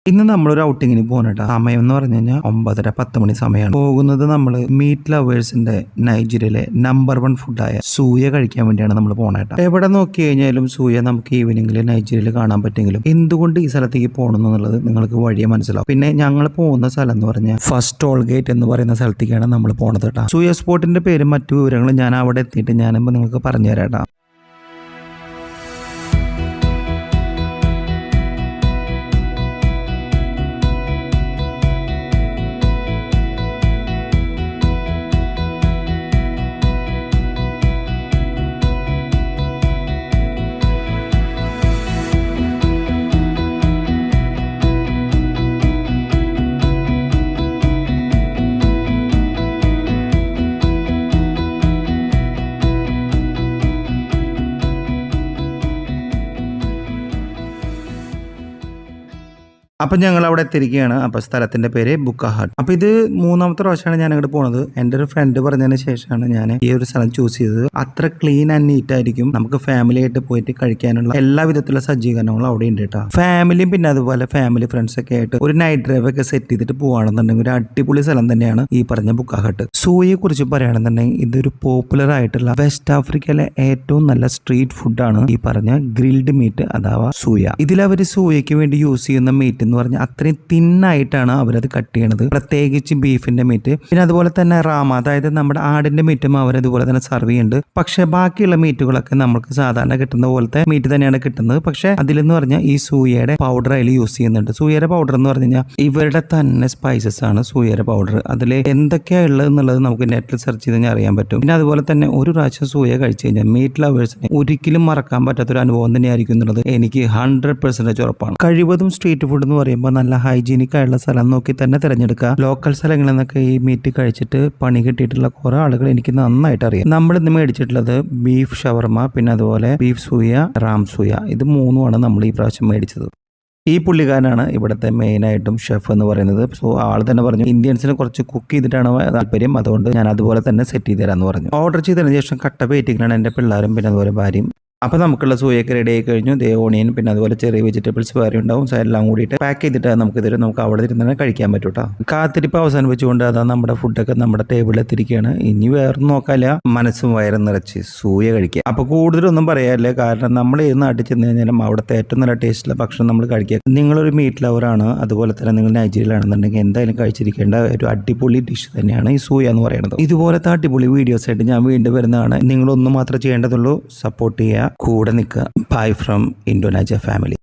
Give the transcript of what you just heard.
ഇന്ന് നമ്മളൊരു ഔട്ടിങ്ങിന് പോകണേട്ടാ. സമയം എന്ന് പറഞ്ഞു കഴിഞ്ഞാൽ 9:30-10 മണി സമയമാണ്. പോകുന്നത് നമ്മൾ മീറ്റ് ലവേഴ്സിന്റെ നൈജീരിയയിലെ നമ്പർ 1 ഫുഡായ സൂയ കഴിക്കാൻ വേണ്ടിയാണ് നമ്മൾ പോണേട്ടാ. എവിടെ നോക്കി കഴിഞ്ഞാലും സൂയ നമുക്ക് ഈവനിങ്ങിൽ നൈജീരിയയിൽ കാണാൻ പറ്റുമെങ്കിലും എന്തുകൊണ്ട് ഈ സ്ഥലത്തേക്ക് പോകണം എന്നുള്ളത് നിങ്ങൾക്ക് വഴിയെ മനസ്സിലാവും. പിന്നെ ഞങ്ങൾ പോകുന്ന സ്ഥലം എന്ന് പറഞ്ഞാൽ ഫസ്റ്റ് ടോൾ ഗേറ്റ് എന്ന് പറയുന്ന സ്ഥലത്തേക്കാണ് നമ്മൾ പോണത് കേട്ടോ. സൂയ സ്പോട്ടിന്റെ പേരും മറ്റു വിവരങ്ങളും ഞാൻ അവിടെ എത്തിയിട്ട് ഞാനിപ്പോൾ നിങ്ങൾക്ക് പറഞ്ഞു തരാം. അപ്പം ഞങ്ങൾ അവിടെ എത്തിയിരിക്കുകയാണ്. അപ്പോൾ സ്ഥലത്തിൻ്റെ പേര് ബുക്ക ഹട്ട്. അപ്പോൾ ഇത് 3ാമത്തെ പ്രാവശ്യമാണ് ഞാൻ അങ്ങോട്ട് പോകുന്നത്. എൻ്റെ ഒരു ഫ്രണ്ട് പറഞ്ഞതിന് ശേഷമാണ് ഞാൻ ഈ ഒരു സ്ഥലം ചൂസ് ചെയ്തത്. അത്ര ക്ലീൻ ആൻഡ് നീറ്റ് ആയിരിക്കും. നമുക്ക് ഫാമിലി ആയിട്ട് പോയിട്ട് കഴിക്കാനുള്ള എല്ലാ വിധത്തിലുള്ള സജ്ജീകരണങ്ങളും അവിടെ ഉണ്ട് കേട്ടോ. ഫാമിലിയും പിന്നെ അതുപോലെ ഫാമിലി ഫ്രണ്ട്സൊക്കെ ആയിട്ട് ഒരു നൈറ്റ് ഡ്രൈവ് ഒക്കെ സെറ്റ് ചെയ്തിട്ട് പോകുകയാണെന്നുണ്ടെങ്കിൽ ഒരു അടിപൊളി സ്ഥലം തന്നെയാണ് ഈ പറഞ്ഞ ബുക്ക ഹട്ട്. സൂയെ കുറിച്ച് പറയുകയാണെന്നുണ്ടെങ്കിൽ ഇതൊരു പോപ്പുലർ ആയിട്ടുള്ള വെസ്റ്റ് ആഫ്രിക്കയിലെ ഏറ്റവും നല്ല സ്ട്രീറ്റ് ഫുഡാണ് ഈ പറഞ്ഞ ഗ്രിൽഡ് മീറ്റ് അഥവാ സൂയ. ഇതിലവർ സൂയയ്ക്ക് വേണ്ടി യൂസ് ചെയ്യുന്ന മീറ്റ് എന്ന് പറഞ്ഞാൽ അത്രയും തിന്നായിട്ടാണ് അവരത് കട്ട് ചെയ്യണത്. പ്രത്യേകിച്ച് ബീഫിന്റെ മീറ്റ്, പിന്നെ അതുപോലെ തന്നെ റാമ, അതായത് നമ്മുടെ ആടിന്റെ മീറ്റും അവരതുപോലെ തന്നെ സർവ് ചെയ്യുന്നുണ്ട്. പക്ഷെ ബാക്കിയുള്ള മീറ്റുകളൊക്കെ നമുക്ക് സാധാരണ കിട്ടുന്ന പോലത്തെ മീറ്റ് തന്നെയാണ് കിട്ടുന്നത്. പക്ഷെ അതിലെന്ന് പറഞ്ഞാൽ ഈ സൂയയുടെ പൗഡർ അതിൽ യൂസ് ചെയ്യുന്നുണ്ട്. സൂയയുടെ പൗഡർ എന്ന് പറഞ്ഞു കഴിഞ്ഞാൽ ഇവരുടെ തന്നെ സ്പൈസസ് ആണ് സൂയയുടെ പൗഡർ. അതിൽ എന്തൊക്കെയാണ് ഉള്ളത് എന്നുള്ളത് നമുക്ക് നെറ്റിൽ സെർച്ച് ചെയ്ത് കഴിഞ്ഞാൽ അറിയാൻ പറ്റും. പിന്നെ അതുപോലെ തന്നെ ഒരു പ്രാവശ്യം സൂയ കഴിച്ചു കഴിഞ്ഞാൽ മീറ്റ് ലവേഴ്സിനെ ഒരിക്കലും മറക്കാൻ പറ്റാത്തൊരു അനുഭവം തന്നെയായിരിക്കും എന്നുള്ളത് എനിക്ക് 100% ഉറപ്പാണ്. കഴിവതും സ്ട്രീറ്റ് ഫുഡ് എന്ന് പറയുമ്പോൾ നല്ല ഹൈജീനിക് ആയിട്ടുള്ള സ്ഥലം നോക്കി തന്നെ തിരഞ്ഞെടുക്കുക. ലോക്കൽ സ്ഥലങ്ങളിൽ നിന്നൊക്കെ ഈ മീറ്റ് കഴിച്ചിട്ട് പണി കിട്ടിയിട്ടുള്ള കുറെ ആളുകൾ എനിക്ക് നന്നായിട്ട് അറിയാം. നമ്മൾ ഇന്ന് മേടിച്ചിട്ടുള്ളത് ബീഫ് ഷവർമ, പിന്നെ അതുപോലെ ബീഫ് സൂയ, റാം സൂയ, ഇത് 3ഉമാണ് നമ്മൾ ഈ പ്രാവശ്യം മേടിച്ചത്. ഈ പുള്ളിക്കാരനാണ് ഇവിടുത്തെ മെയിനായിട്ടും ഷെഫ് എന്ന് പറയുന്നത്. സോ ആൾ തന്നെ പറഞ്ഞു ഇന്ത്യൻസിനെ കുറച്ച് കുക്ക് ചെയ്തിട്ടാണ് താല്പര്യം, അതുകൊണ്ട് ഞാൻ അതുപോലെ തന്നെ സെറ്റ് ചെയ്ത് തരാമെന്ന് പറഞ്ഞു. ഓർഡർ ചെയ്തതിന് ശേഷം കട്ട വെയിറ്റിംഗിലാണ് എൻ്റെ പിള്ളേരും പിന്നെ അതുപോലെ ഭാര്യയും. അപ്പോൾ നമുക്കുള്ള സൂയൊക്കെ റെഡി ആയി കഴിഞ്ഞു. ഓണിയൻ പിന്നെ അതുപോലെ ചെറിയ വെജിറ്റബിൾസ് വേറെ ഉണ്ടാവും. സോ എല്ലാം കൂടിയിട്ട് പാക്ക് ചെയ്തിട്ട് നമുക്ക് അവിടെ ഇരുന്ന് തന്നെ കഴിക്കാൻ പറ്റും കേട്ടോ. കാത്തിരിപ്പ് അവസാനിപ്പിച്ചുകൊണ്ട് അതാ നമ്മുടെ ഫുഡൊക്കെ നമ്മുടെ ടേബിളിൽ എത്തിയിരിക്കുകയാണ്. ഇനി വേറൊന്നും നോക്കാല്ല, മനസ്സും വയറും നിറച്ച് സൂയ കഴിക്കുക. അപ്പോൾ കൂടുതലൊന്നും പറയാനില്ല, കാരണം നമ്മൾ ഈ നാട്ടിൽ ചെന്ന് കഴിഞ്ഞാലും അവിടുത്തെ ഏറ്റവും നല്ല ടേസ്റ്റുള്ള ഭക്ഷണം നമ്മൾ കഴിക്കുക. നിങ്ങളൊരു മീറ്റ് ലവറാണ്, അതുപോലെ തന്നെ നിങ്ങൾ നൈജീരിയയിലാണെന്നുണ്ടെങ്കിൽ എന്തായാലും കഴിച്ചിരിക്കേണ്ട ഒരു അടിപൊളി ഡിഷ് തന്നെയാണ് ഈ സൂയ എന്ന് പറയുന്നത്. ഇതുപോലത്തെ അടിപൊളി വീഡിയോസ് ആയിട്ട് ഞാൻ വീണ്ടും വരുന്നതാണ്. നിങ്ങളൊന്നും മാത്രമേ ചെയ്യേണ്ടതുള്ളൂ, സപ്പോർട്ട് ചെയ്യുക, കൂടെ നിൽക്കുക. Bye from Indonesia family.